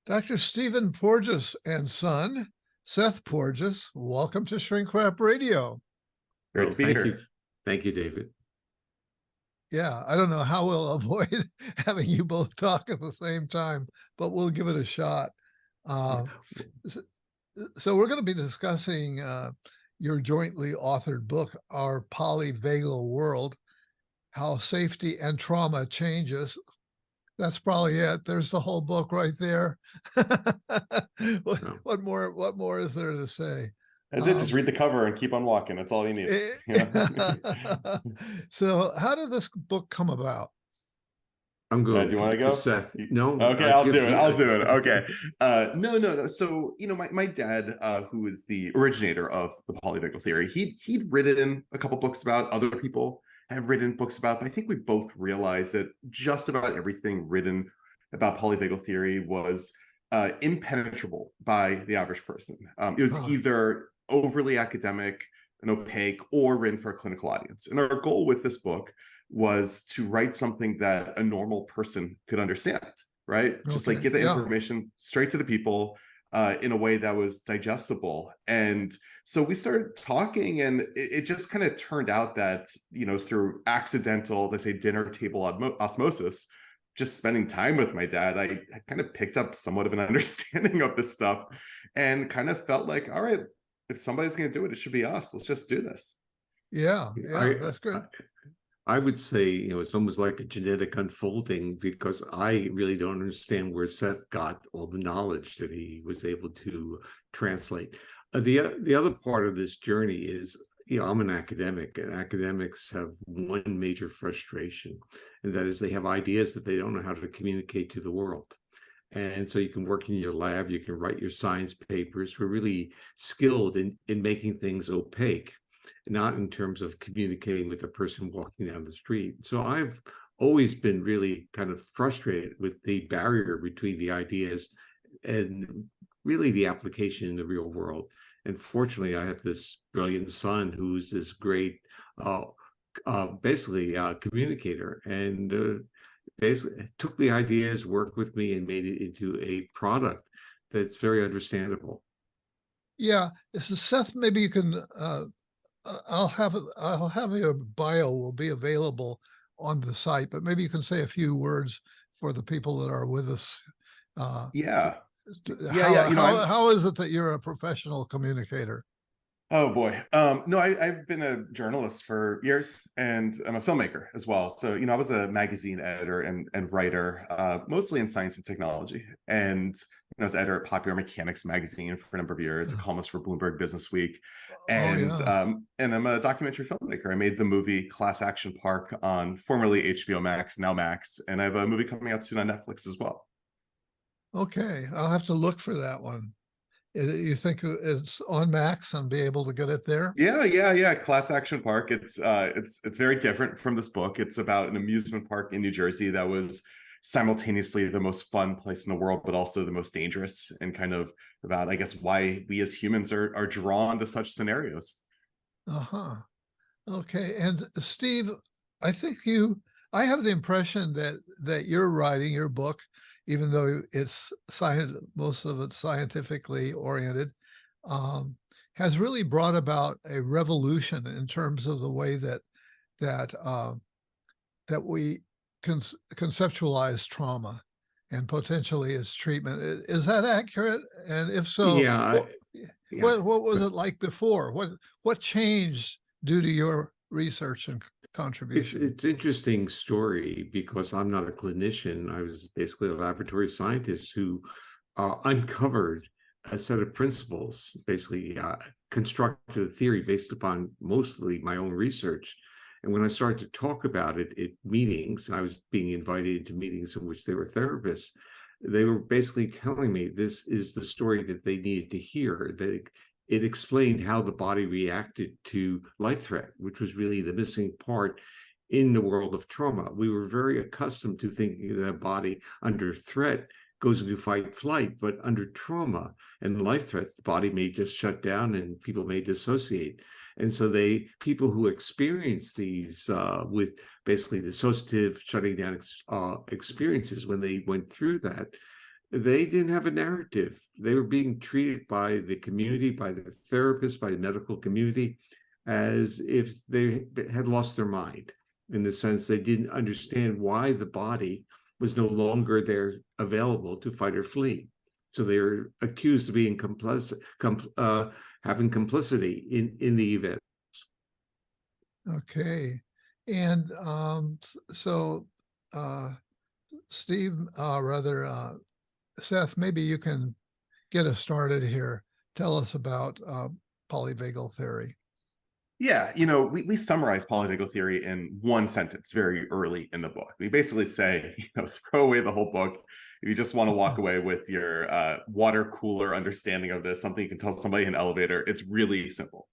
Dr. Stephen Porges and son, Seth Porges, welcome to Shrink Wrap Radio. Great Well, to be thank here. you. Thank you, David. Yeah, I don't know how we'll avoid having you both talk at the same time, but we'll give it a shot. So we're going to be discussing your jointly authored book, Our Polyvagal World, How Safety and Trauma Changes. That's probably it. There's the whole book right there. What more is there to say? That's it. Just read the cover and keep on walking. That's all you need. So how did this book come about? I'm going do you want to go? Seth. No. Okay, I'll do it. I'll do it. Okay. No. So, my dad, who is the originator of the polyvagal theory, he'd written a couple books about, other people have written books about, but I think we both realized that just about everything written about polyvagal theory was impenetrable by the average person. It was either overly academic and opaque or written for a clinical audience. And our goal with this book was to write something that a normal person could understand, right? Okay. Just like get the information straight to the people in a way that was digestible. And so we started talking, and it just kind of turned out that, through accidental, as I say, dinner table osmosis, just spending time with my dad, I kind of picked up somewhat of an understanding of this stuff and kind of felt like, all right, if somebody's going to do it, it should be us. Let's just do this. Yeah, that's great. I would say, it's almost like a genetic unfolding, because I really don't understand where Seth got all the knowledge that he was able to translate. The other part of this journey is, I'm an academic, and academics have one major frustration, and that is they have ideas that they don't know how to communicate to the world. And so you can work in your lab, you can write your science papers. We're really skilled in making things opaque, not in terms of communicating with a person walking down the street. So I've always been really kind of frustrated with the barrier between the ideas and really the application in the real world. And fortunately, I have this brilliant son who's this great, communicator, and basically took the ideas, worked with me, and made it into a product that's very understandable. Yeah, Seth, maybe you can. I'll have your bio will be available on the site, but maybe you can say a few words for the people that are with us. How is it that you're a professional communicator? Oh boy. No, I've been a journalist for years, and I'm a filmmaker as well. So, I was a magazine editor and writer, mostly in science and technology. And I was editor at Popular Mechanics magazine for a number of years, a columnist for Bloomberg Business Week. And I'm a documentary filmmaker. I made the movie Class Action Park on formerly HBO Max, now Max. And I have a movie coming out soon on Netflix as well. Okay, I'll have to look for that one. You think it's on Max and be able to get it there? Yeah. Class Action Park. It's very different from this book. It's about an amusement park in New Jersey that was simultaneously the most fun place in the world, but also the most dangerous, and kind of about, I guess, why we as humans are drawn to such scenarios. Okay. And Steve, I have the impression that you're writing your book, even though it's most of it's scientifically oriented, has really brought about a revolution in terms of the way that we conceptualize trauma and potentially its treatment. Is that accurate? And if so, what was it like before? What changed due to your research and contribution? It's an interesting story, because I'm not a clinician. I was basically a laboratory scientist who uncovered a set of principles, basically constructed a theory based upon mostly my own research. And when I started to talk about it at meetings, I was being invited into meetings in which they were therapists. They were basically telling me this is the story that they needed to hear, that it explained how the body reacted to life threat, which was really the missing part in the world of trauma. We were very accustomed to thinking that the body under threat goes into fight flight, but under trauma and life threat, the body may just shut down and people may dissociate. And so people who experience these with basically dissociative shutting down experiences, when they went through that, They didn't have a narrative. They were being treated by the community, by the therapists, by the medical community, as if they had lost their mind, in the sense they didn't understand why the body was no longer there available to fight or flee. So they were accused of being having complicity in the event. Okay. And so Steve, Seth, maybe you can get us started here. Tell us about polyvagal theory. Yeah, we summarize polyvagal theory in one sentence very early in the book. We basically say, throw away the whole book. If you just want to walk away with your water cooler understanding of this, something you can tell somebody in an elevator, it's really simple.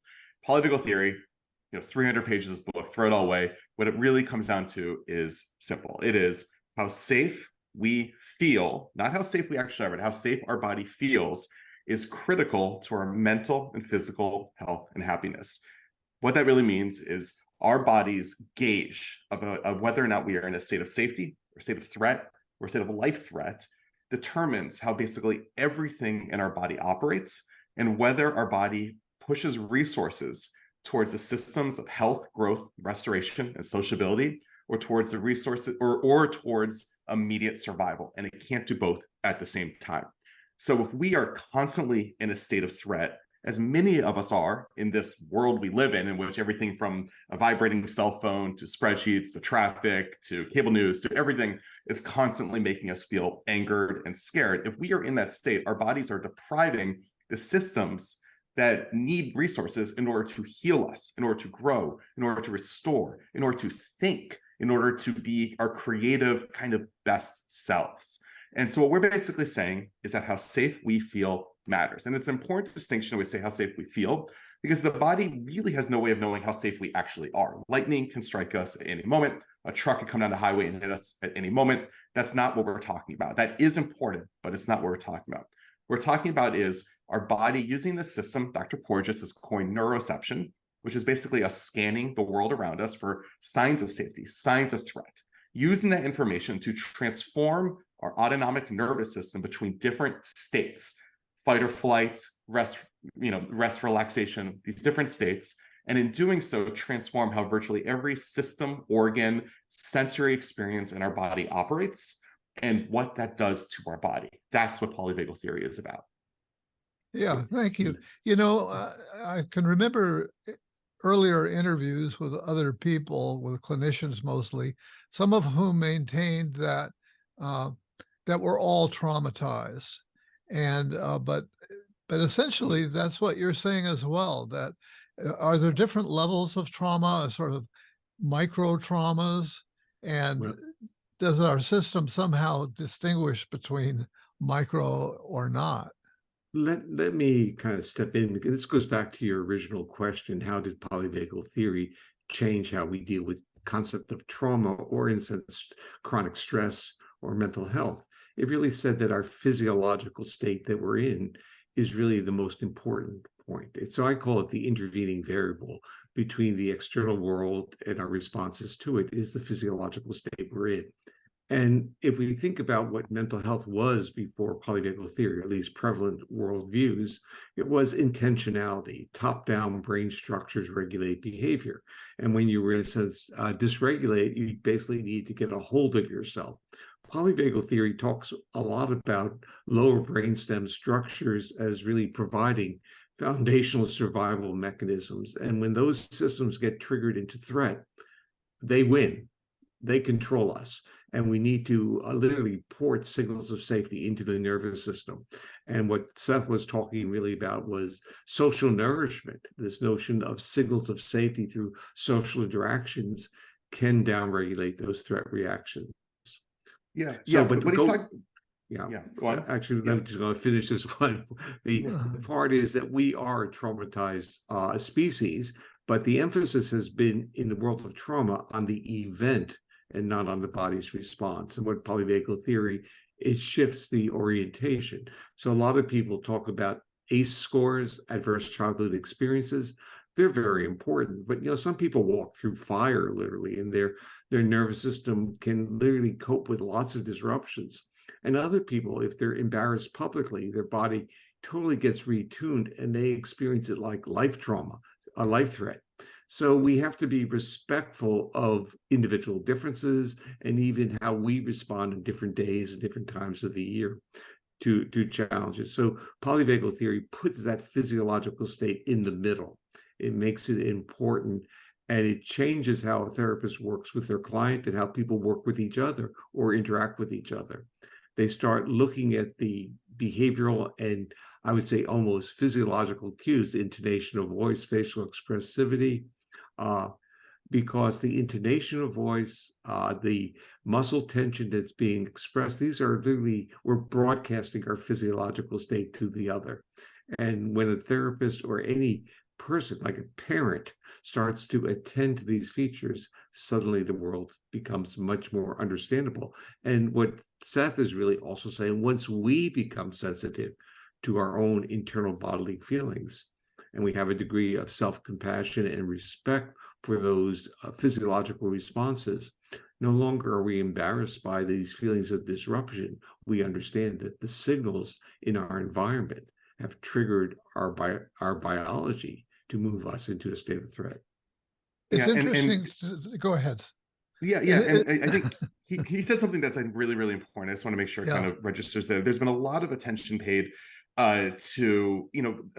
Polyvagal theory, 300 pages of book, throw it all away. What it really comes down to is simple. It is how safe we feel, not how safe we actually are, but how safe our body feels is critical to our mental and physical health and happiness. What that really means is our body's gauge of whether or not we are in a state of safety or state of threat or state of a life threat determines how basically everything in our body operates and whether our body pushes resources towards the systems of health, growth, restoration, and sociability, or towards the resources or towards immediate survival. And it can't do both at the same time. So if we are constantly in a state of threat, as many of us are in this world we live in which everything from a vibrating cell phone to spreadsheets to traffic to cable news to everything is constantly making us feel angered and scared. If we are in that state, our bodies are depriving the systems that need resources in order to heal us, in order to grow, in order to restore, in order to think, in order to be our creative kind of best selves. And so what we're basically saying is that how safe we feel matters. And it's an important distinction when we say how safe we feel, because the body really has no way of knowing how safe we actually are. Lightning can strike us at any moment. A truck can come down the highway and hit us at any moment. That's not what we're talking about. That is important, but it's not what we're talking about. What we're talking about is our body using the system Dr. Porges has coined neuroception, which is basically us scanning the world around us for signs of safety, signs of threat, using that information to transform our autonomic nervous system between different states, fight or flight, rest, relaxation, these different states. And in doing so, transform how virtually every system, organ, sensory experience in our body operates and what that does to our body. That's what polyvagal theory is about. Yeah, thank you. I can remember earlier interviews with other people, with clinicians mostly, some of whom maintained that that we're all traumatized. And but essentially that's what you're saying as well, that are there different levels of trauma, sort of micro traumas, and does our system somehow distinguish between micro or not? Let me kind of step in, because this goes back to your original question: how did polyvagal theory change how we deal with concept of trauma, or in a sense chronic stress or mental health? It really said that our physiological state that we're in is really the most important point. So I call it the intervening variable between the external world and our responses to it is the physiological state we're in. And if we think about what mental health was before polyvagal theory, at least prevalent worldviews, it was intentionality. Top-down brain structures regulate behavior. And when you were, in a sense, dysregulate, you basically need to get a hold of yourself. Polyvagal theory talks a lot about lower brainstem structures as really providing foundational survival mechanisms. And when those systems get triggered into threat, they win. They control us. And we need to literally port signals of safety into the nervous system. And what Seth was talking really about was social nourishment. This notion of signals of safety through social interactions can downregulate those threat reactions. Yeah. So, yeah. but What he's talking. yeah. Go on. Actually, I'm just going to finish this one. The part is that we are a traumatized species, but the emphasis has been in the world of trauma on the event and not on the body's response. And what polyvagal theory, it shifts the orientation. So a lot of people talk about ACE scores, adverse childhood experiences. They're very important, but some people walk through fire literally, and their nervous system can literally cope with lots of disruptions. And other people, if they're embarrassed publicly, their body totally gets retuned and they experience it like life trauma, a life threat. So we have to be respectful of individual differences and even how we respond in different days and different times of the year to challenges. So polyvagal theory puts that physiological state in the middle. It makes it important, and it changes how a therapist works with their client and how people work with each other or interact with each other. They start looking at the behavioral and, I would say, almost physiological cues, the intonation of voice, facial expressivity, because the intonation of voice, the muscle tension that's being expressed, these are literally, we're broadcasting our physiological state to the other. And when a therapist or any person, like a parent, starts to attend to these features, suddenly the world becomes much more understandable. And what Seth is really also saying, once we become sensitive to our own internal bodily feelings, and we have a degree of self-compassion and respect for those physiological responses, no longer are we embarrassed by these feelings of disruption. We understand that the signals in our environment have triggered our biology to move us into a state of threat. It's Yeah, interesting. Go ahead. Yeah, and I think he said something that's really, really important. I just want to make sure it kind of registers there. There's been a lot of attention paid to,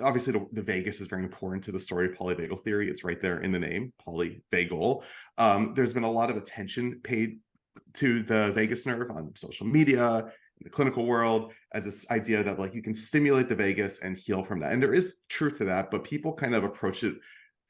obviously the vagus is very important to the story of polyvagal theory. It's right there in the name, polyvagal. There's been a lot of attention paid to the vagus nerve on social media, in the clinical world, as this idea that like you can stimulate the vagus and heal from that. And there is truth to that, but people kind of approach it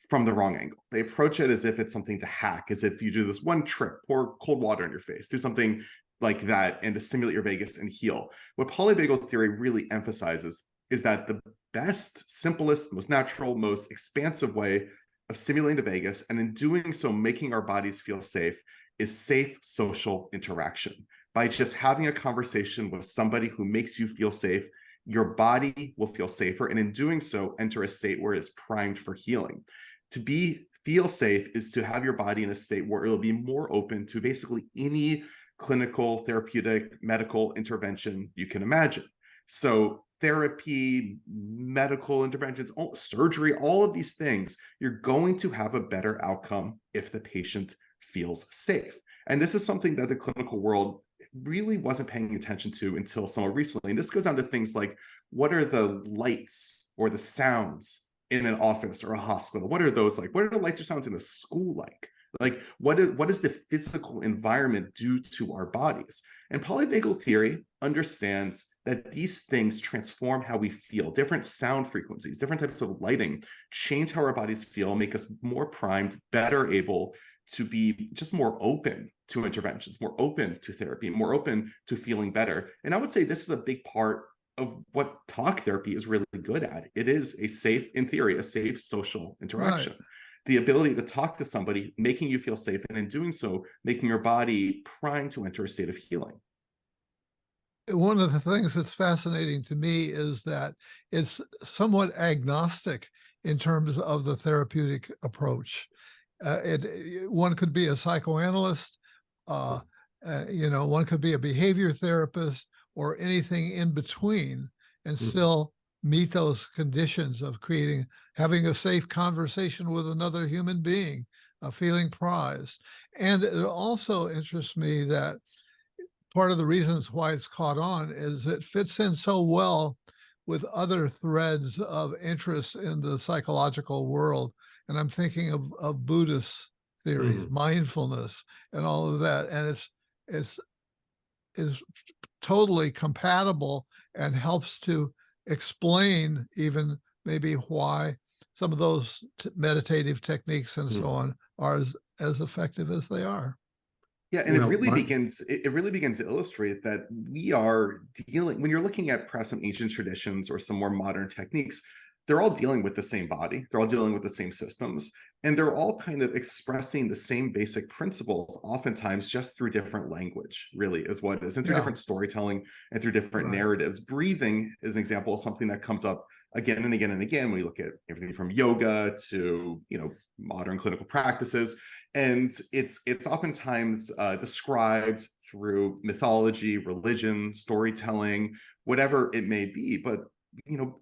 from the wrong angle. They approach it as if it's something to hack, as if you do this one trick, pour cold water in your face, do something like that, and to stimulate your vagus and heal. What polyvagal theory really emphasizes is that the best, simplest, most natural, most expansive way of stimulating the vagus, and in doing so, making our bodies feel safe, is safe social interaction. By just having a conversation with somebody who makes you feel safe, your body will feel safer, and in doing so, enter a state where it's primed for healing. To feel safe is to have your body in a state where it'll be more open to basically any clinical, therapeutic, medical intervention you can imagine. So therapy, medical interventions, surgery, all of these things, you're going to have a better outcome if the patient feels safe. And this is something that the clinical world really wasn't paying attention to until somewhat recently. And this goes down to things like, what are the lights or the sounds in an office or a hospital? What are those like? What are the lights or sounds in a school like? Like, what does the physical environment do to our bodies? And polyvagal theory understands that these things transform how we feel. Different sound frequencies, different types of lighting change how our bodies feel, make us more primed, better able to be just more open to interventions, more open to therapy, more open to feeling better. And I would say this is a big part of what talk therapy is really good at. It is a safe, in theory, a safe social interaction. Right. The ability to talk to somebody, making you feel safe, and in doing so, making your body primed to enter a state of healing. One of the things that's fascinating to me is that it's somewhat agnostic in terms of the therapeutic approach. One could be a psychoanalyst, one could be a behavior therapist, or anything in between, and still meet those conditions of having a safe conversation with another human being, feeling prized. And it also interests me that part of the reasons why it's caught on is it fits in so well with other threads of interest in the psychological world. And I'm thinking of Buddhist theories, mindfulness, and all of that. And it's totally compatible and helps to explain even maybe why some of those meditative techniques and so on are as effective as they are. Yeah, and it really begins to illustrate that we are dealing, when you're looking at perhaps some ancient traditions or some more modern techniques, they're all dealing with the same body, they're all dealing with the same systems, and they're all kind of expressing the same basic principles, oftentimes just through different language, really, is what it is, and through different storytelling and through different narratives. Breathing is an example of something that comes up again and again and again. We look at everything from yoga to, modern clinical practices, and it's oftentimes described through mythology, religion, storytelling, whatever it may be. But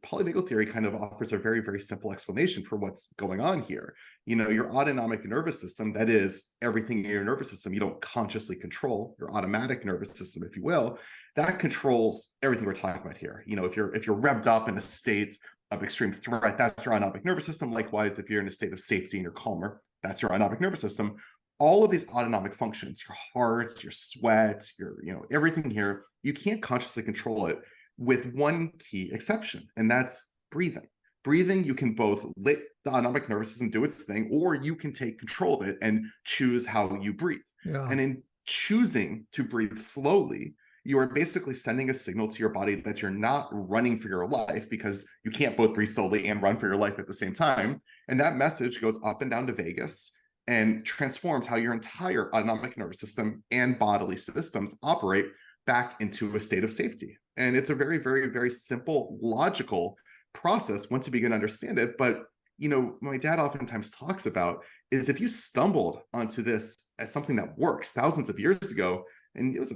polyvagal theory kind of offers a very, very simple explanation for what's going on here. Your autonomic nervous system, that is everything in your nervous system you don't consciously control, your automatic nervous system, if you will, that controls everything we're talking about here. If you're revved up in a state of extreme threat, that's your autonomic nervous system. Likewise, if you're in a state of safety and you're calmer, that's your autonomic nervous system. All of these autonomic functions, your heart, your sweat, your, everything here, you can't consciously control it, with one key exception, and that's breathing. Breathing, you can both let the autonomic nervous system do its thing, or you can take control of it and choose how you breathe. Yeah. And in choosing to breathe slowly, you are basically sending a signal to your body that you're not running for your life, because you can't both breathe slowly and run for your life at the same time. And that message goes up and down to vagus and transforms how your entire autonomic nervous system and bodily systems operate back into a state of safety. And it's a very, very, very simple, logical process once you begin to understand it. But, my dad oftentimes talks about is, if you stumbled onto this as something that works thousands of years ago, and it was a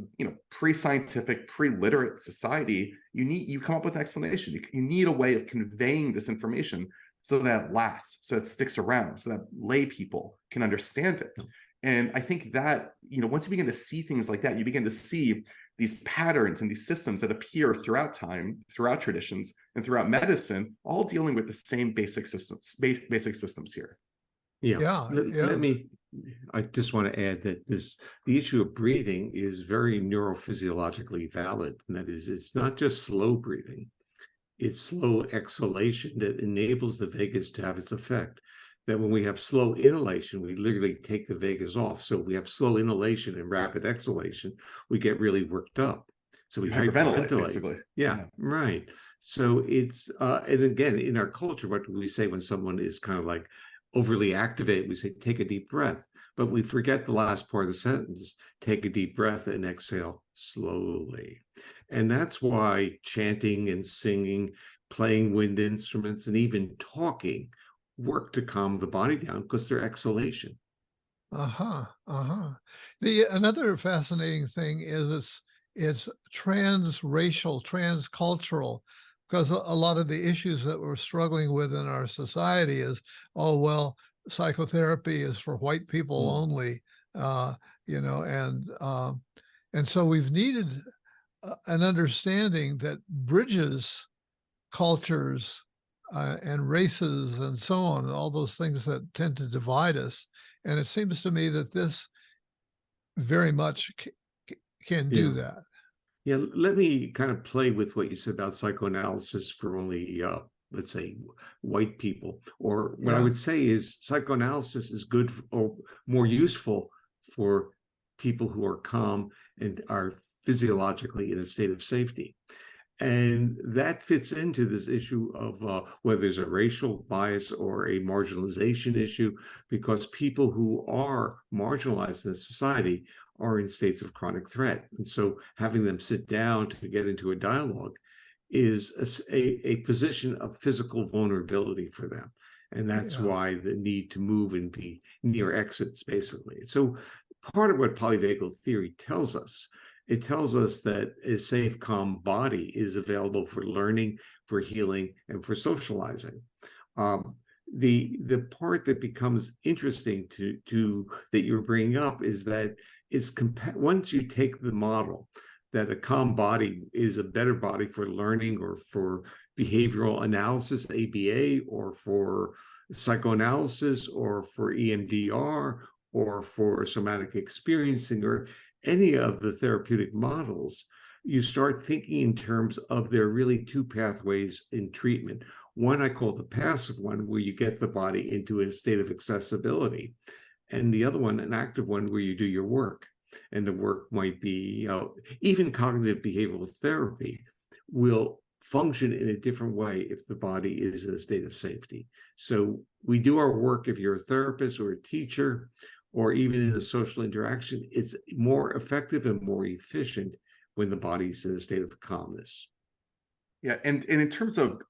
pre-scientific, pre-literate society, you come up with an explanation. You need a way of conveying this information so that it lasts, so it sticks around, so that lay people can understand it. And I think that, once you begin to see things like that, you begin to see these patterns and these systems that appear throughout time, throughout traditions, and throughout medicine, all dealing with the same basic systems here. Yeah. I just want to add that the issue of breathing is very neurophysiologically valid. And that is, it's not just slow breathing, it's slow exhalation that enables the vagus to have its effect. That when we have slow inhalation, we literally take the vagus off. So if we have slow inhalation and rapid exhalation, we get really worked up. So we hyperventilate, basically. Yeah, right. So it's, and again, in our culture, what do we say when someone is kind of like overly activated? We say, take a deep breath, but we forget the last part of the sentence, take a deep breath and exhale slowly. And that's why chanting and singing, playing wind instruments, and even talking work to calm the body down, because they're exhalation. Another fascinating thing is it's transracial, transcultural, because a lot of the issues that we're struggling with in our society is, oh, well, psychotherapy is for white people only, and so we've needed an understanding that bridges cultures and races and so on, and all those things that tend to divide us. And it seems to me that this very much can do that. Yeah, let me kind of play with what you said about psychoanalysis for only, let's say, white people. Or what I would say is psychoanalysis is good or more useful for people who are calm and are physiologically in a state of safety. And that fits into this issue of whether there's a racial bias or a marginalization issue, because people who are marginalized in society are in states of chronic threat. And so having them sit down to get into a dialogue is a position of physical vulnerability for them. And that's why the need to move and be near exits, basically. So part of what polyvagal theory tells us, it tells us that a safe, calm body is available for learning, for healing, and for socializing. The part that becomes interesting to that you're bringing up is that it's once you take the model that a calm body is a better body for learning or for behavioral analysis, ABA, or for psychoanalysis, or for EMDR, or for somatic experiencing, or any of the therapeutic models, you start thinking in terms of there are really two pathways in treatment. One I call the passive one, where you get the body into a state of accessibility. And the other one, an active one, where you do your work. And the work might be, even cognitive behavioral therapy will function in a different way if the body is in a state of safety. So we do our work if you're a therapist or a teacher, or even in a social interaction. It's more effective and more efficient when the body's in a state of calmness. Yeah, and in terms of,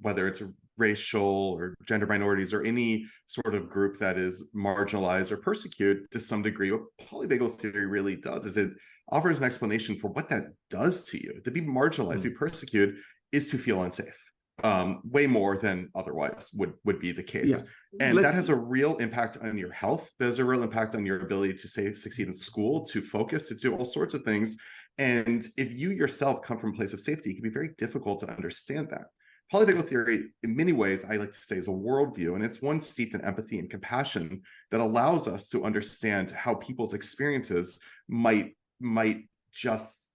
whether it's racial or gender minorities or any sort of group that is marginalized or persecuted to some degree, what polyvagal theory really does is it offers an explanation for what that does to you. To be marginalized, be persecuted, is to feel unsafe, way more than otherwise would be the Yeah. case. And that has a real impact on your health. There's a real impact on your ability to succeed in school, to focus, to do all sorts of things. And if you yourself come from a place of safety, it can be very difficult to understand that. Polyvagal theory, in many ways, I like to say, is a worldview, and it's one steeped in empathy and compassion that allows us to understand how people's experiences might just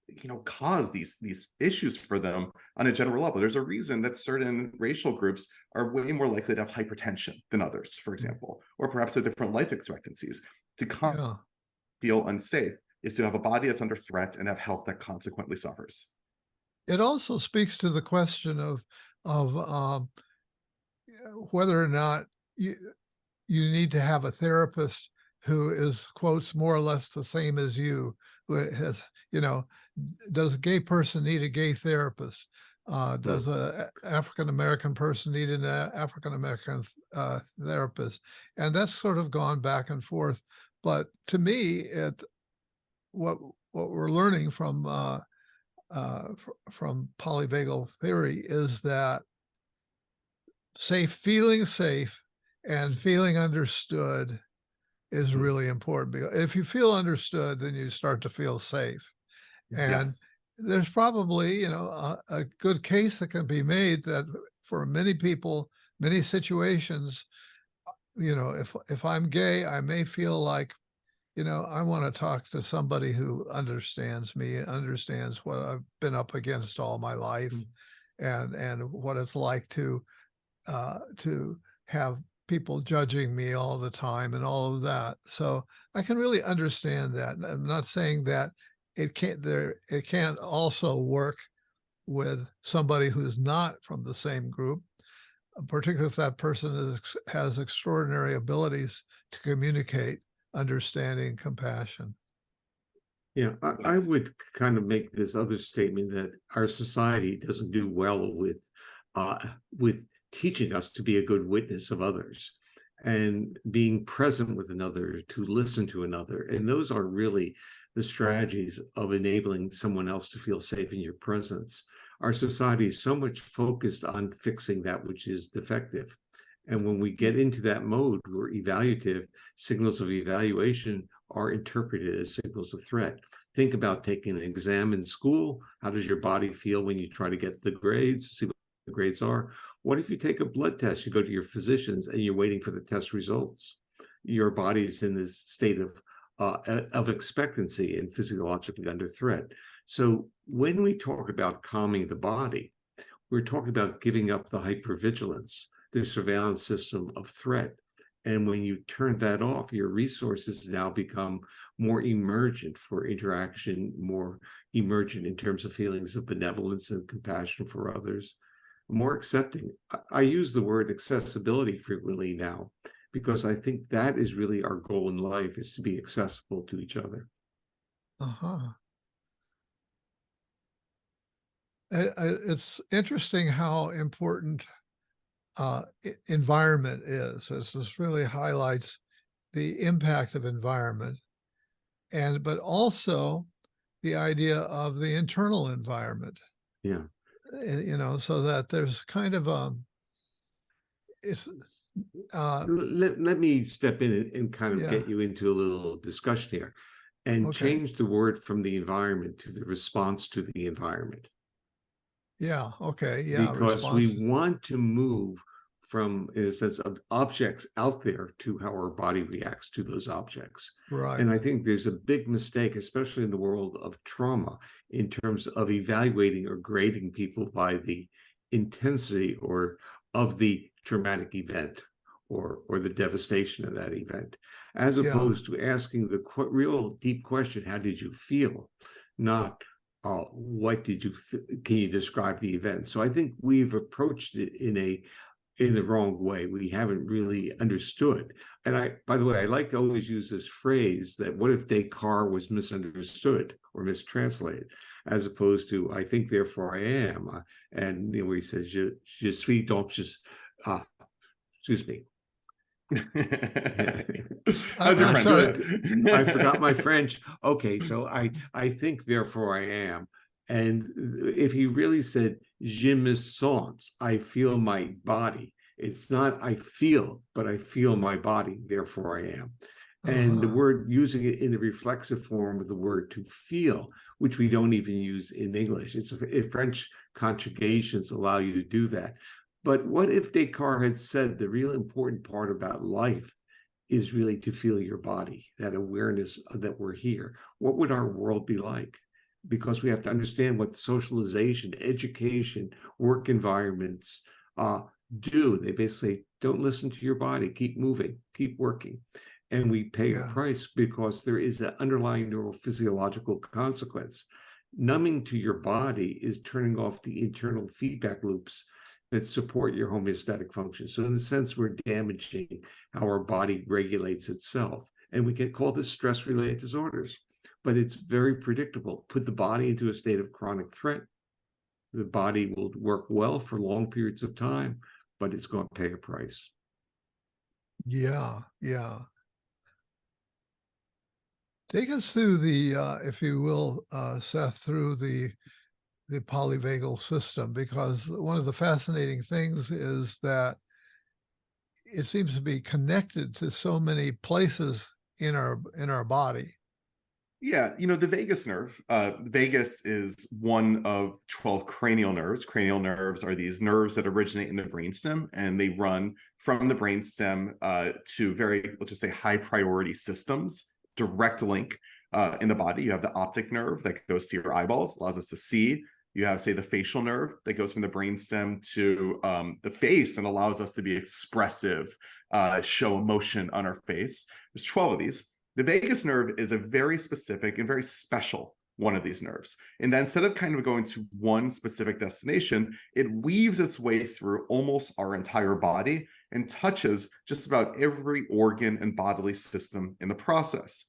cause these issues for them on a general level. There's a reason that certain racial groups are way more likely to have hypertension than others, for example, or perhaps have different life expectancies. To feel unsafe is to have a body that's under threat and have health that consequently suffers. It also speaks to the question of whether or not you need to have a therapist who is, quotes, more or less the same as you, who has, does a gay person need a gay therapist? Does a African-American person need an African-American therapist? And that's sort of gone back and forth. But to me, what we're learning from polyvagal theory is that feeling safe and feeling understood is really important, because if you feel understood, then you start to feel safe. And there's probably, a good case that can be made that for many people, many situations, if I'm gay, I may feel like, I want to talk to somebody who understands me, understands what I've been up against all my life, and what it's like to have people judging me all the time and all of that. So I can really understand that. I'm not saying that it can't also work with somebody who's not from the same group, particularly if that person has extraordinary abilities to communicate understanding, compassion. Yeah, I would kind of make this other statement that our society doesn't do well with teaching us to be a good witness of others and being present with another, to listen to another. And those are really the strategies of enabling someone else to feel safe in your presence. Our society is so much focused on fixing that which is defective. And when we get into that mode, we're evaluative. Signals of evaluation are interpreted as signals of threat. Think about taking an exam in school. How does your body feel when you try to get the grades, see what the grades are? What if you take a blood test, you go to your physicians and you're waiting for the test results? Your body is in this state of expectancy and physiologically under threat. So when we talk about calming the body, we're talking about giving up the hypervigilance, the surveillance system of threat. And when you turn that off, your resources now become more emergent for interaction, more emergent in terms of feelings of benevolence and compassion for others, more accepting. I use the word accessibility frequently now, because I think that is really our goal in life, is to be accessible to each other. It's interesting how important environment is. This really highlights the impact of environment, but also the idea of the internal environment. Yeah. So that there's kind of let me step in and kind of get you into a little discussion here, and change the word from the environment to the response to the environment. Yeah. Okay. Yeah. Because we want to move from, in a sense, of objects out there to how our body reacts to those objects. Right. And I think there's a big mistake, especially in the world of trauma, in terms of evaluating or grading people by the intensity or of the traumatic event or the devastation of that event, as opposed to asking the real deep question: how did you feel? Not what did you can you describe the event? So I think we've approached it in in the wrong way. We haven't really understood. And by the way, I like to always use this phrase that what if Descartes was misunderstood or mistranslated, as opposed to I think, therefore I am. And where he says, je suis donc excuse me. How's your I'm French? sorry. I forgot my French. Okay, so I think, therefore I am. And if he really said, je me sens, I feel my body. It's not I feel, but I feel my body, therefore I am. And the word, using it in the reflexive form of the word to feel, which we don't even use in English. French conjugations allow you to do that. But what if Descartes had said the real important part about life is really to feel your body, that awareness that we're here? What would our world be like? Because we have to understand what socialization, education, work environments do. They basically say, don't listen to your body, keep moving, keep working. And we pay a price because there is an underlying neurophysiological consequence. Numbing to your body is turning off the internal feedback loops that support your homeostatic function. So in a sense, we're damaging how our body regulates itself. And we get called this stress-related disorders, but it's very predictable. Put the body into a state of chronic threat. The body will work well for long periods of time, but it's going to pay a price. Yeah. Take us through the, if you will, Seth, through the polyvagal system, because one of the fascinating things is that it seems to be connected to so many places in our body. Yeah, the vagus nerve. Vagus is one of 12 cranial nerves. Cranial nerves are these nerves that originate in the brainstem, and they run from the brainstem to let's just say, high priority systems. Direct link in the body. You have the optic nerve that goes to your eyeballs, allows us to see. You have, say, the facial nerve that goes from the brainstem to the face and allows us to be expressive, show emotion on our face. There's 12 of these. The vagus nerve is a very specific and very special one of these nerves. And then instead of kind of going to one specific destination, it weaves its way through almost our entire body and touches just about every organ and bodily system in the process.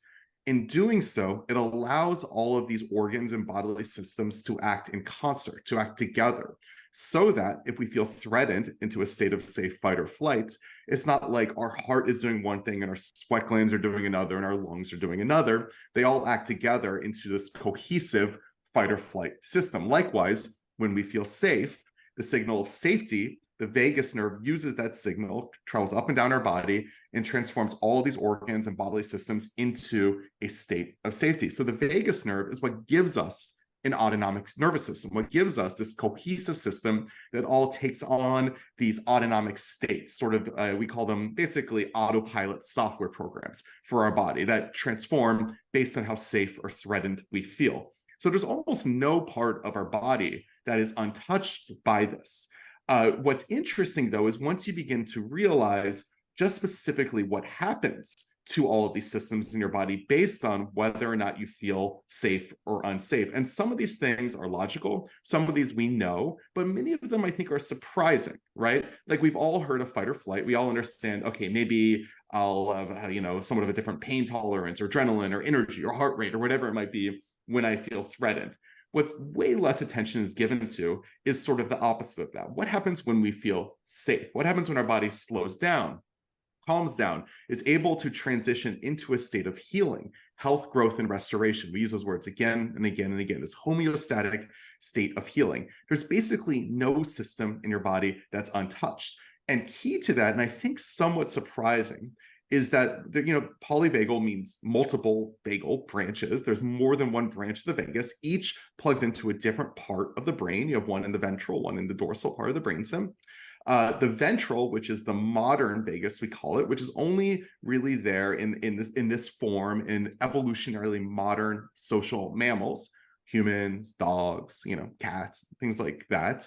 In doing so, it allows all of these organs and bodily systems to act in concert, to act together, so that if we feel threatened into a state of, say, fight or flight, it's not like our heart is doing one thing and our sweat glands are doing another and our lungs are doing another. They all act together into this cohesive fight or flight system. Likewise, when we feel safe, the signal of safety, the vagus nerve uses that signal, travels up and down our body, and transforms all these organs and bodily systems into a state of safety. So the vagus nerve is what gives us an autonomic nervous system, what gives us this cohesive system that all takes on these autonomic states, sort of, we call them basically autopilot software programs for our body that transform based on how safe or threatened we feel. So there's almost no part of our body that is untouched by this. What's interesting, though, is once you begin to realize just specifically what happens to all of these systems in your body based on whether or not you feel safe or unsafe. And some of these things are logical, some of these we know, but many of them I think are surprising, right? Like we've all heard of fight or flight. We all understand, okay, maybe I'll have, somewhat of a different pain tolerance or adrenaline or energy or heart rate or whatever it might be when I feel threatened. What way less attention is given to is sort of the opposite of that. What happens when we feel safe? What happens when our body slows down, calms down, is able to transition into a state of healing, health, growth, and restoration? We use those words again and again and again, this homeostatic state of healing. There's basically no system in your body that's untouched. And key to that, and I think somewhat surprising, is that polyvagal means multiple vagal branches. There's more than one branch of the vagus. Each plugs into a different part of the brain. You have one in the ventral, one in the dorsal part of the brainstem. The ventral, which is the modern vagus, we call it, which is only really there in this form in evolutionarily modern social mammals, humans, dogs, cats, things like that.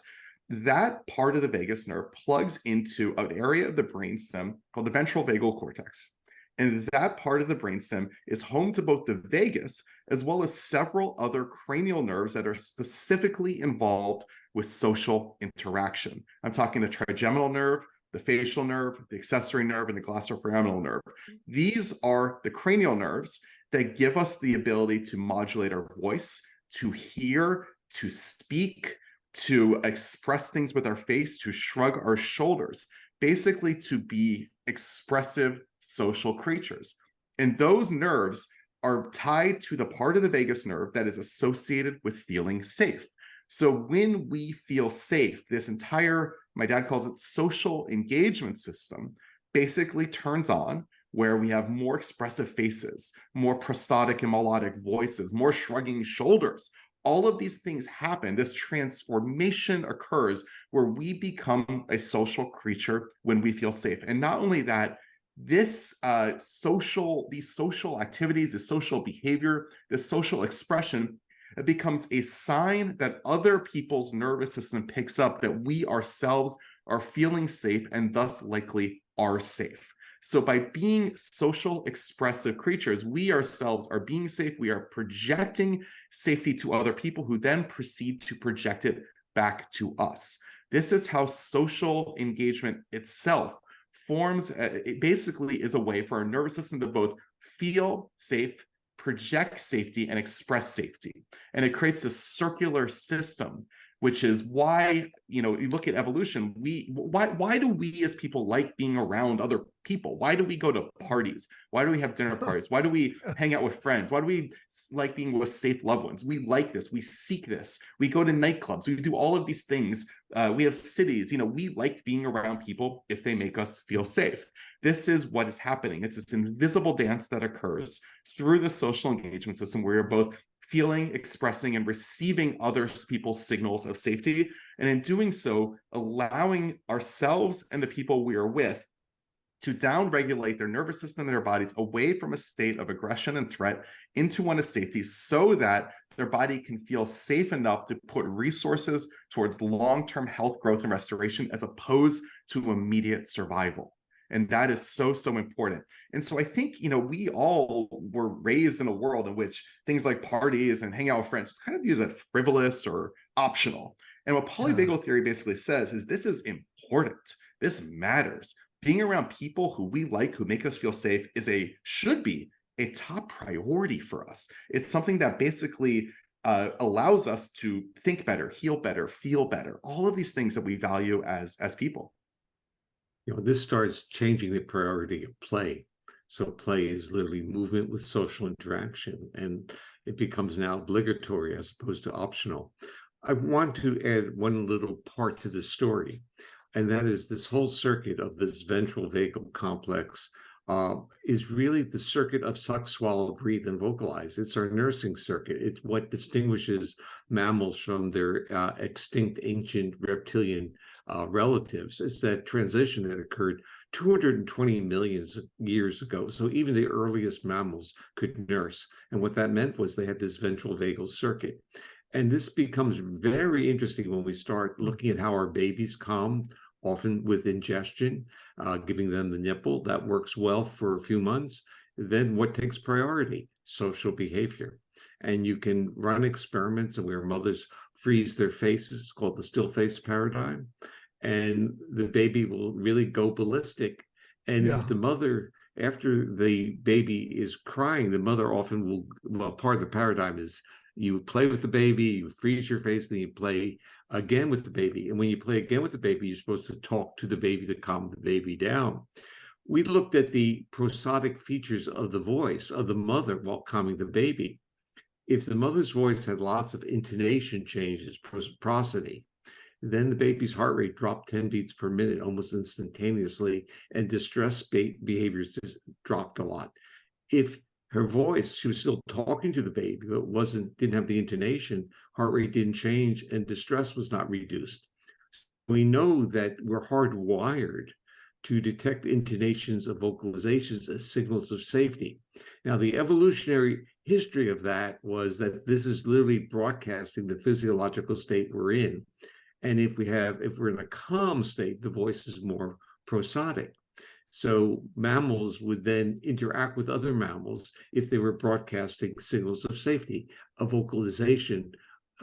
That part of the vagus nerve plugs into an area of the brainstem called the ventral vagal cortex. And that part of the brainstem is home to both the vagus as well as several other cranial nerves that are specifically involved with social interaction. I'm talking the trigeminal nerve, the facial nerve, the accessory nerve, and the glossopharyngeal nerve. These are the cranial nerves that give us the ability to modulate our voice, to hear, to speak, to express things with our face, to shrug our shoulders, basically to be expressive social creatures. And those nerves are tied to the part of the vagus nerve that is associated with feeling safe. So when we feel safe, this entire, my dad calls it social engagement system, basically turns on, where we have more expressive faces, more prosodic and melodic voices, more shrugging shoulders. All of these things happen. This transformation occurs where we become a social creature when we feel safe. And not only that, these social activities, this social behavior, this social expression, it becomes a sign that other people's nervous system picks up that we ourselves are feeling safe and thus likely are safe. So by being social expressive creatures, we ourselves are being safe. We are projecting safety to other people who then proceed to project it back to us. This is how social engagement itself forms. It basically is a way for our nervous system to both feel safe, project safety, and express safety. And it creates this circular system, which is why, you look at evolution, why do we as people like being around other people? Why do we go to parties? Why do we have dinner parties? Why do we hang out with friends? Why do we like being with safe loved ones? We like this, we seek this. We go to nightclubs, we do all of these things. We have cities, we like being around people if they make us feel safe. This is what is happening. It's this invisible dance that occurs through the social engagement system where you're both feeling, expressing, and receiving other people's signals of safety. And in doing so, allowing ourselves and the people we are with to downregulate their nervous system and their bodies away from a state of aggression and threat into one of safety so that their body can feel safe enough to put resources towards long-term health, growth, and restoration as opposed to immediate survival. And that is so, so important. And so I think, we all were raised in a world in which things like parties and hang out with friends kind of viewed as frivolous or optional. And what polyvagal theory basically says is this is important. This matters. Being around people who we like, who make us feel safe, should be a top priority for us. It's something that basically allows us to think better, heal better, feel better, all of these things that we value as people. This starts changing the priority of play. So play is literally movement with social interaction, and it becomes now obligatory as opposed to optional. I want to add one little part to the story, and that is this whole circuit of this ventral vagal complex is really the circuit of suck, swallow, breathe, and vocalize. It's our nursing circuit. It's what distinguishes mammals from their extinct ancient reptilian relatives. It's that transition that occurred 220 million years ago. So even the earliest mammals could nurse. And what that meant was they had this ventral vagal circuit. And this becomes very interesting when we start looking at how our babies calm, often with ingestion, giving them the nipple. That works well for a few months. Then what takes priority? Social behavior. And you can run experiments where mothers freeze their faces, called the still face paradigm. And the baby will really go ballistic. And if the mother, after the baby is crying, the mother often will, part of the paradigm is you play with the baby, you freeze your face, then you play again with the baby. And when you play again with the baby, you're supposed to talk to the baby to calm the baby down. We looked at the prosodic features of the voice of the mother while calming the baby. If the mother's voice had lots of intonation changes, prosody, then the baby's heart rate dropped 10 beats per minute almost instantaneously, and distress behaviors just dropped a lot. If her voice, she was still talking to the baby, but didn't have the intonation, heart rate didn't change, and distress was not reduced. We know that we're hardwired to detect intonations of vocalizations as signals of safety. Now, the evolutionary history of that was that this is literally broadcasting the physiological state we're in. And if we're in a calm state, the voice is more prosodic. So mammals would then interact with other mammals if they were broadcasting signals of safety, a vocalization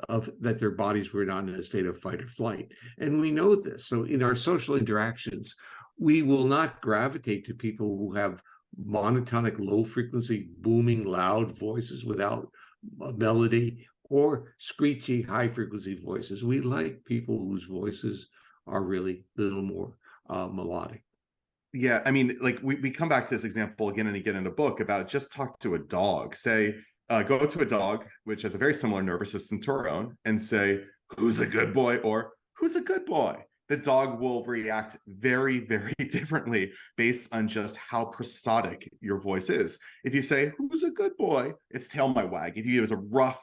of that their bodies were not in a state of fight or flight. And we know this. So in our social interactions, we will not gravitate to people who have monotonic, low frequency, booming, loud voices without a melody, or screechy, high frequency voices. We like people whose voices are really a little more melodic. Yeah, I mean, like we come back to this example again and again in the book about just talk to a dog. Say, go to a dog, which has a very similar nervous system to our own, and say, who's a good boy or who's a good boy? The dog will react very, very differently based on just how prosodic your voice is. If you say, who's a good boy? Its tail might wag. If you use a rough,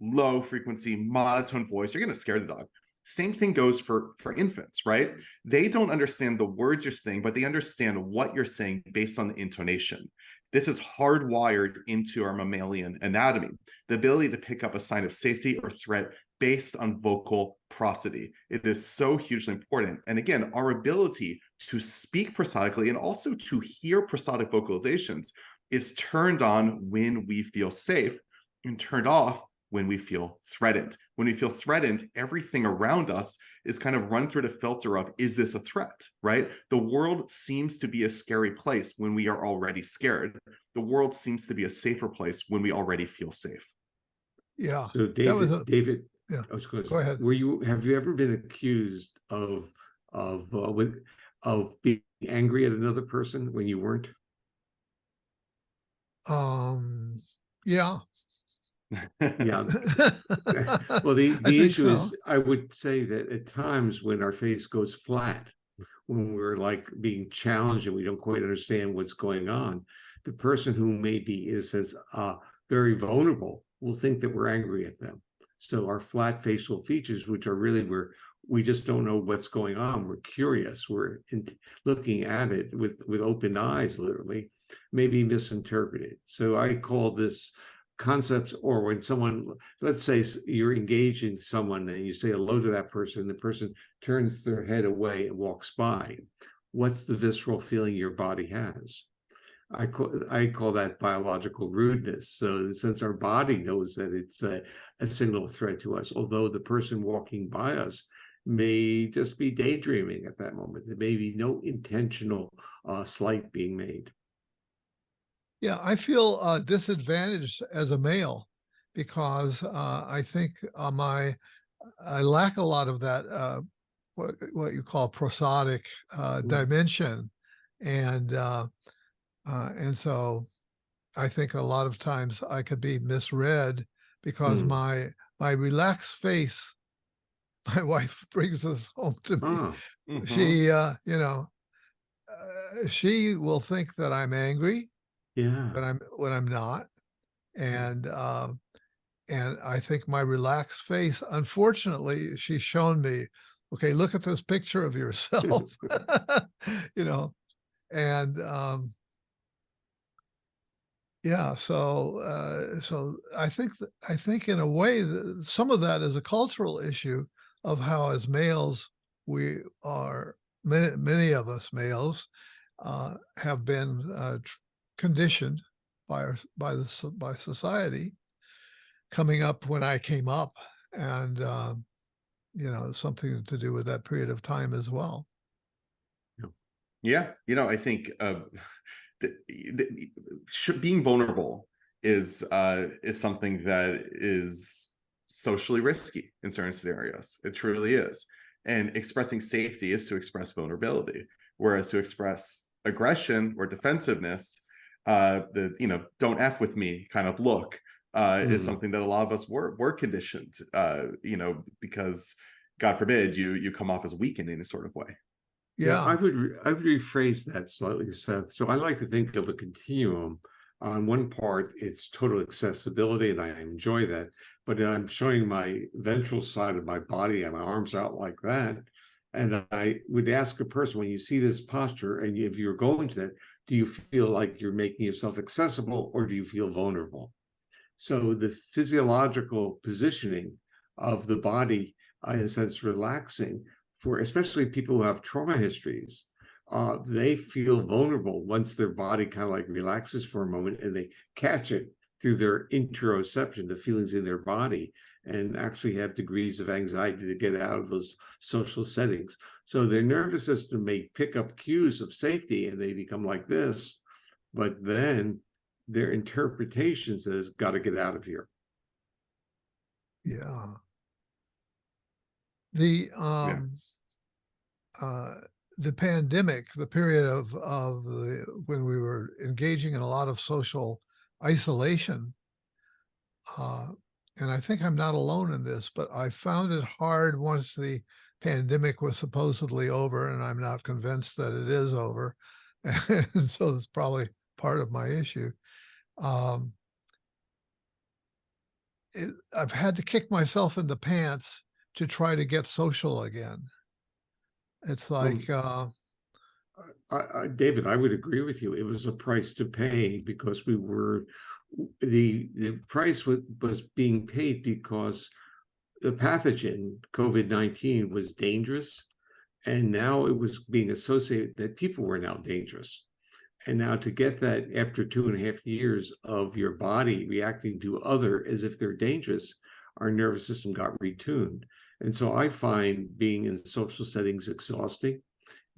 low frequency, monotone voice, you're going to scare the dog. Same thing goes for infants, right? They don't understand the words you're saying, but they understand what you're saying based on the intonation. This is hardwired into our mammalian anatomy, the ability to pick up a sign of safety or threat based on vocal prosody. It is so hugely important. And again, our ability to speak prosodically and also to hear prosodic vocalizations is turned on when we feel safe and turned off when we feel threatened. When we feel threatened, everything around us is kind of run through the filter of, is this a threat, right? The world seems to be a scary place when we are already scared. The world seems to be a safer place when we already feel safe. Yeah. So David, yeah. I was going to Go ahead. Have you ever been accused of being angry at another person when you weren't? Yeah. Yeah. Well, the issue is, I would say that at times when our face goes flat, when we're like being challenged and we don't quite understand what's going on, the person who may be, in a sense, very vulnerable will think that we're angry at them. So our flat facial features, which are really where we just don't know what's going on, we're curious, we're looking at it with open eyes, literally, may be misinterpreted. So I call this concepts, or when someone, let's say you're engaging someone and you say hello to that person, the person turns their head away and walks by. What's the visceral feeling your body has? I call that biological rudeness. So since our body knows that it's a signal of threat to us, although the person walking by us may just be daydreaming at that moment, there may be no intentional slight being made. Yeah, I feel disadvantaged as a male because I think I lack a lot of that what you call prosodic dimension, and so I think a lot of times I could be misread because my relaxed face, my wife brings this home to me. She she will think that I'm angry. Yeah. When I'm not, and I think my relaxed face. Unfortunately, she's shown me, okay, look at this picture of yourself, and yeah. So I think in a way that some of that is a cultural issue of how, as males, we are many of us males have been conditioned by society coming up when I came up, and something to do with that period of time as well. Yeah, I think being vulnerable is something that is socially risky in certain scenarios. It truly is. And expressing safety is to express vulnerability, whereas to express aggression or defensiveness, don't F with me kind of look is something that a lot of us were conditioned, because God forbid you come off as weak in any sort of way. Yeah, I would rephrase that slightly, Seth. So I like to think of a continuum. On one part, it's total accessibility, and I enjoy that. But I'm showing my ventral side of my body and my arms out like that. And I would ask a person, when you see this posture, and if you're going to that, do you feel like you're making yourself accessible, or do you feel vulnerable? So the physiological positioning of the body, in a sense, relaxing, for especially people who have trauma histories, they feel vulnerable once their body kind of like relaxes for a moment and they catch it. through their interoception, the feelings in their body, and actually have degrees of anxiety to get out of those social settings. So their nervous system may pick up cues of safety and they become like this, but then their interpretation says, got to get out of here. Yeah. The Yeah. the pandemic, the period of when we were engaging in a lot of social isolation, and I think I'm not alone in this, but I found it hard once the pandemic was supposedly over, and I'm not convinced that it is over, and so it's probably part of my issue. I've had to kick myself in the pants to try to get social again. It's like, David, I would agree with you. It was a price to pay because we were, the price was being paid because the pathogen, COVID-19, was dangerous. And now it was being associated that people were now dangerous. And now to get that after 2.5 years of your body reacting to other as if they're dangerous, our nervous system got retuned. And so I find being in social settings exhausting,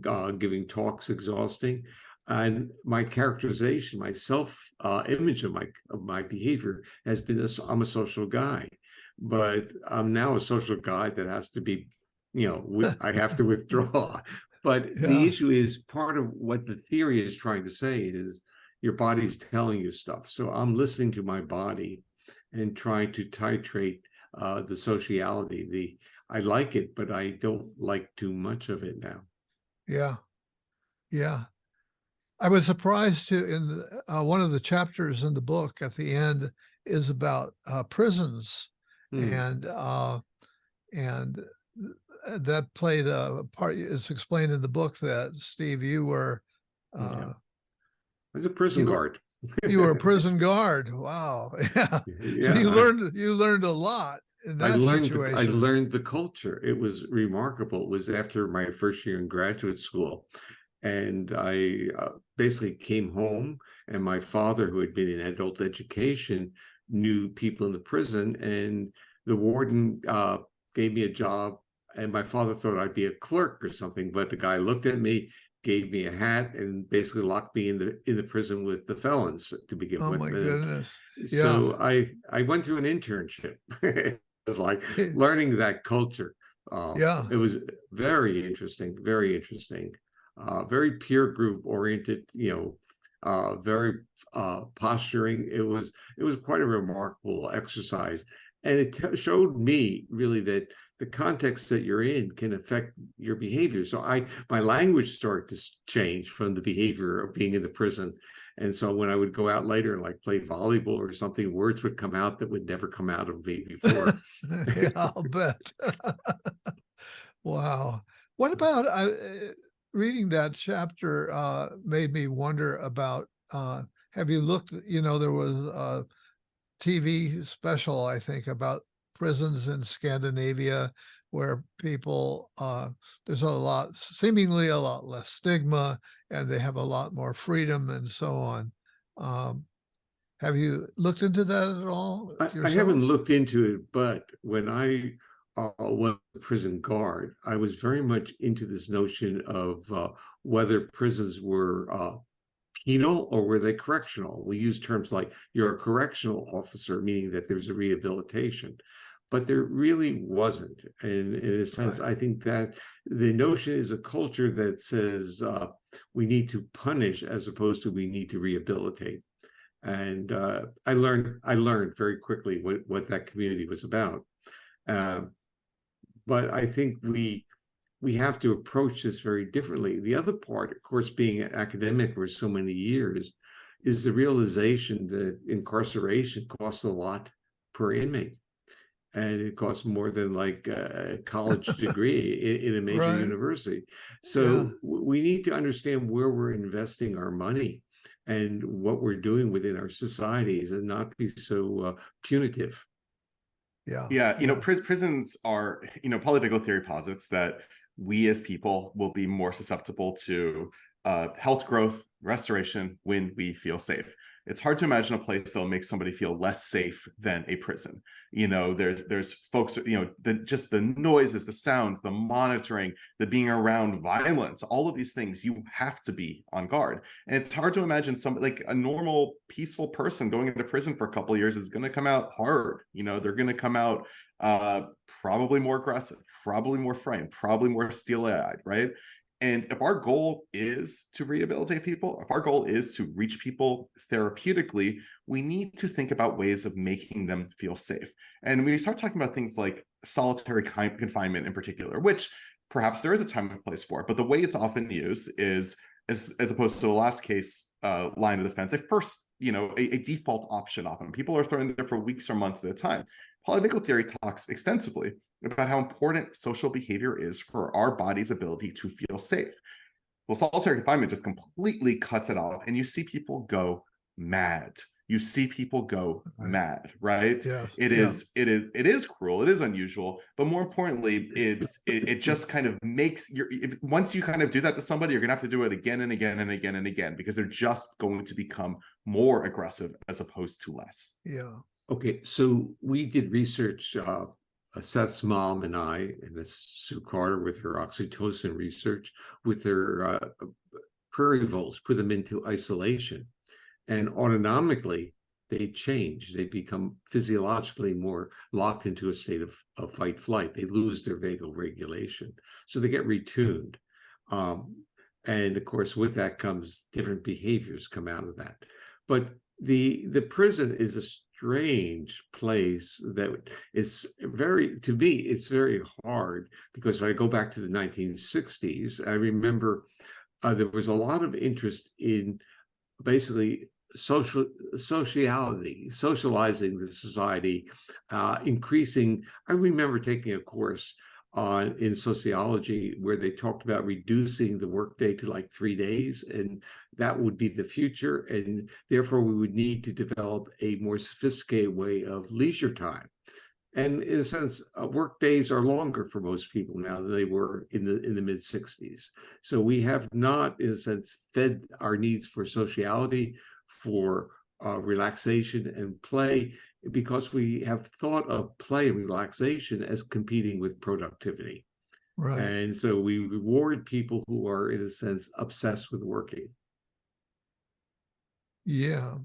giving talks exhausting, and my characterization, my self image of my behavior has been this: I'm a social guy, but I'm now a social guy that has to be, I have to withdraw. But the yeah, issue is, part of what the theory is trying to say is your body's telling you stuff. So I'm listening to my body and trying to titrate the sociality. I like it, but I don't like too much of it now. yeah, yeah. I was surprised to, in one of the chapters in the book at the end is about prisons, and that played a part. It's explained in the book that, Steve, you were I was a prison guard. you were a prison guard. Wow. Yeah. So Yeah, you learned a lot in that I situation. learned the culture. It was remarkable. It was after my first year in graduate school. And I basically came home, and my father, who had been in adult education, knew people in the prison, and the warden gave me a job. And my father thought I'd be a clerk or something, but the guy looked at me, gave me a hat, and basically locked me in the prison with the felons to begin Oh with. my And goodness. Yeah. so I went through an internship. It was like learning that culture. Yeah. It was very interesting, very interesting. Very peer group oriented, very posturing. It was quite a remarkable exercise, and it showed me really that the context that you're in can affect your behavior. So my language started to change from the behavior of being in the prison, and so when I would go out later and like play volleyball or something, words would come out that would never come out of me before. Yeah, I'll bet. Wow. What about reading that chapter made me wonder about, have you looked, there was a TV special, I think, about prisons in Scandinavia where people, there's seemingly a lot less stigma, and they have a lot more freedom and so on. Have you looked into that at all yourself? I haven't looked into it, but when I was a prison guard, I was very much into this notion of whether prisons were penal or were they correctional. We use terms like you're a correctional officer, meaning that there's a rehabilitation, but there really wasn't. And in a sense, I think that the notion is a culture that says we need to punish as opposed to we need to rehabilitate. And I learned very quickly what that community was about. But I think we have to approach this very differently. The other part, of course, being an academic for so many years, is the realization that incarceration costs a lot per inmate. And it costs more than like a college degree in a major university. So we need to understand where we're investing our money and what we're doing within our societies, and not be so punitive. Yeah, prisons are, polyvagal theory posits that we as people will be more susceptible to health growth, restoration when we feel safe. it's hard to imagine a place that'll make somebody feel less safe than a prison. You know, there's folks, you know, just the noises, the sounds, the monitoring, the being around violence, all of these things, you have to be on guard. And it's hard to imagine somebody like a normal, peaceful person going into prison for a couple of years is going to come out hard. You know, they're going to come out probably more aggressive, probably more frightened, probably more steely-eyed, right? And if our goal is to rehabilitate people, if our goal is to reach people therapeutically, we need to think about ways of making them feel safe. And when you start talking about things like solitary confinement in particular, which perhaps there is a time and place for, but the way it's often used is, as opposed to the last case line of defense, a first, you know, a default option often. People are thrown there for weeks or months at a time. Polyvagal theory talks extensively about how important social behavior is for our body's ability to feel safe. Well, solitary confinement just completely cuts it off, and you see people go mad. You see people go mad, right? Yes. It is cruel, it is unusual, but more importantly, it just kind of makes once you kind of do that to somebody, you're gonna have to do it again and again and again and again, because they're just going to become more aggressive as opposed to less. Yeah. Okay, so we did research, Seth's mom and I, and this Sue Carter with her oxytocin research, with her prairie voles, put them into isolation. And autonomically, they change. They become physiologically more locked into a state of fight flight. They lose their vagal regulation. So they get retuned. And of course, with that comes different behaviors come out of that. But the prison is a strange place that it's very, to me, it's very hard, because if I go back to the 1960s, I remember there was a lot of interest in basically socializing the society, increasing. I remember taking a course in sociology where they talked about reducing the workday to like 3 days, and that would be the future, and therefore we would need to develop a more sophisticated way of leisure time. And in a sense, work days are longer for most people now than they were in the mid 60s. So we have not, in a sense, fed our needs for sociality, for relaxation and play, because we have thought of play and relaxation as competing with productivity. Right. And so we reward people who are, in a sense, obsessed with working. Yeah.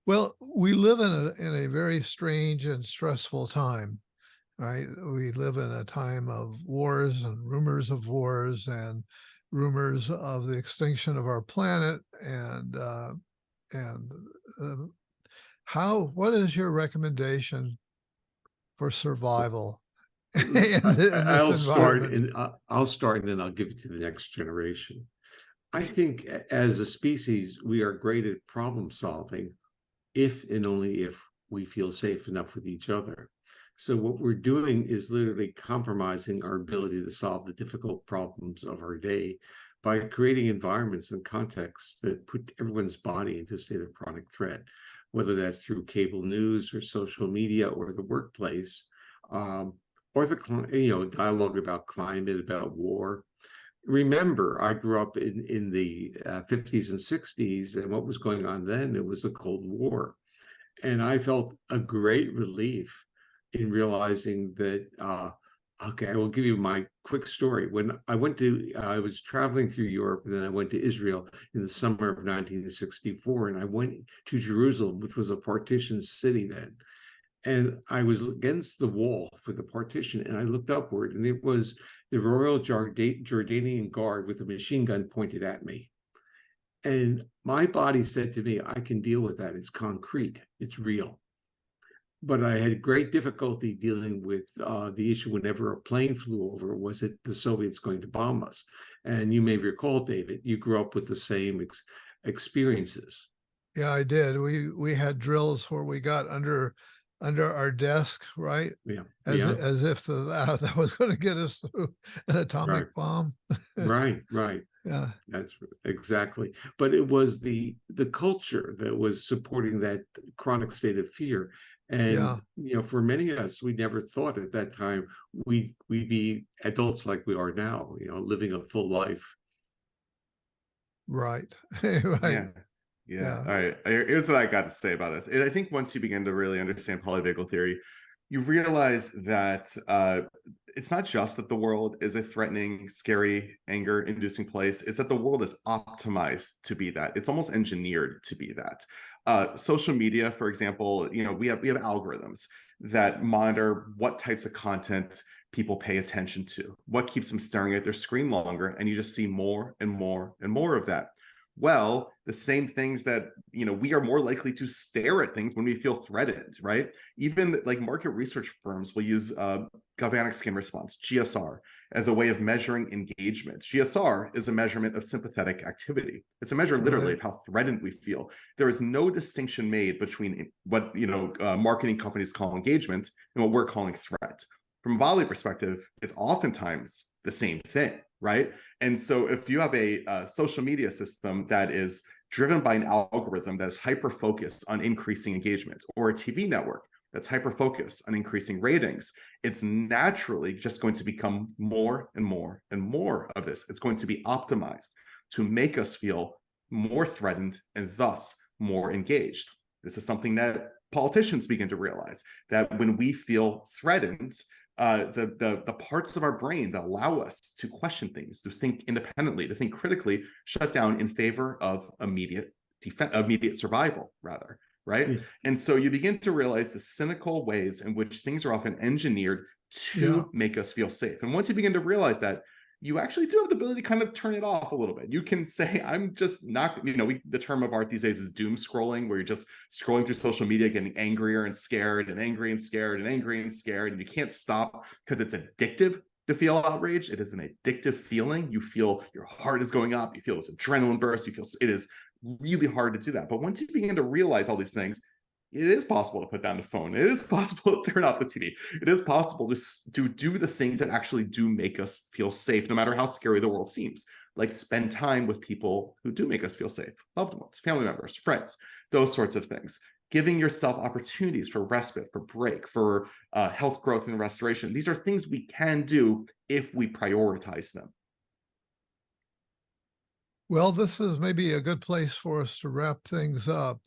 Well, we live in a very strange and stressful time, right? We live in a time of wars and rumors of wars and rumors of the extinction of our planet. And what is your recommendation for survival in this environment? I'll start, and then I'll give it to the next generation. I think as a species, we are great at problem solving if and only if we feel safe enough with each other. So what we're doing is literally compromising our ability to solve the difficult problems of our day by creating environments and contexts that put everyone's body into a state of chronic threat, whether that's through cable news or social media or the workplace, or the dialogue about climate, about war. Remember, I grew up in the 50s and 60s, and what was going on then, it was the Cold War. And I felt a great relief in realizing that, okay, I will give you my quick story. When I was traveling through Europe, and then I went to Israel in the summer of 1964, and I went to Jerusalem, which was a partitioned city then. And I was against the wall for the partition, and I looked upward, and it was the Royal Jordanian Guard with a machine gun pointed at me. And my body said to me, I can deal with that. It's concrete. It's real. But I had great difficulty dealing with the issue whenever a plane flew over. Was it the Soviets going to bomb us? And you may recall, David, you grew up with the same experiences. Yeah, I did. We had drills where we got under our desk, right? Yeah. As if that was going to get us through an atomic bomb. Right. Yeah. That's exactly. But it was the culture that was supporting that chronic state of fear. And for many of us, we never thought at that time we'd be adults like we are now, living a full life. Right. Right. Yeah. All right. Here's what I got to say about this. I think once you begin to really understand polyvagal theory, you realize that it's not just that the world is a threatening, scary, anger-inducing place. It's that the world is optimized to be that. It's almost engineered to be that. Social media, for example, we have algorithms that monitor what types of content people pay attention to, what keeps them staring at their screen longer, and you just see more and more and more of that. Well, the same things that, we are more likely to stare at things when we feel threatened, right? Even like market research firms will use galvanic skin response, GSR, as a way of measuring engagement. GSR is a measurement of sympathetic activity. It's a measure literally of how threatened we feel. There is no distinction made between what, marketing companies call engagement and what we're calling threat. From a bodily perspective, it's oftentimes the same thing, right? And so if you have a social media system that is driven by an algorithm that is hyper-focused on increasing engagement, or a TV network that's hyper-focused on increasing ratings, it's naturally just going to become more and more and more of this. It's going to be optimized to make us feel more threatened and thus more engaged. This is something that politicians begin to realize, that when we feel threatened, the parts of our brain that allow us to question things, to think independently, to think critically, shut down in favor of immediate survival, rather, right? And so you begin to realize the cynical ways in which things are often engineered to make us feel safe. And once you begin to realize that, you actually do have the ability to kind of turn it off a little bit. You can say, I'm just not, the term of art these days is doom scrolling, where you're just scrolling through social media, getting angrier and scared and angry and scared and angry and scared. And you can't stop because it's addictive to feel outrage. It is an addictive feeling. You feel your heart is going up. You feel this adrenaline burst. You feel it is really hard to do that. But once you begin to realize all these things, it is possible to put down the phone. It is possible to turn off the TV. It is possible to do the things that actually do make us feel safe, no matter how scary the world seems. Like spend time with people who do make us feel safe, loved ones, family members, friends, those sorts of things. Giving yourself opportunities for respite, for break, for health growth and restoration. These are things we can do if we prioritize them. Well, this is maybe a good place for us to wrap things up.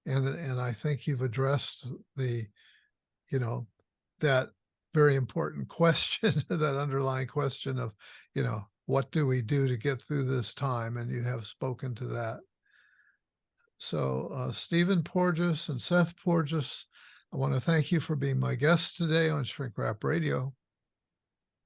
And I think you've addressed the, that very important question, that underlying question of, what do we do to get through this time? And you have spoken to that. So Stephen Porges and Seth Porges, I want to thank you for being my guests today on Shrink Wrap Radio.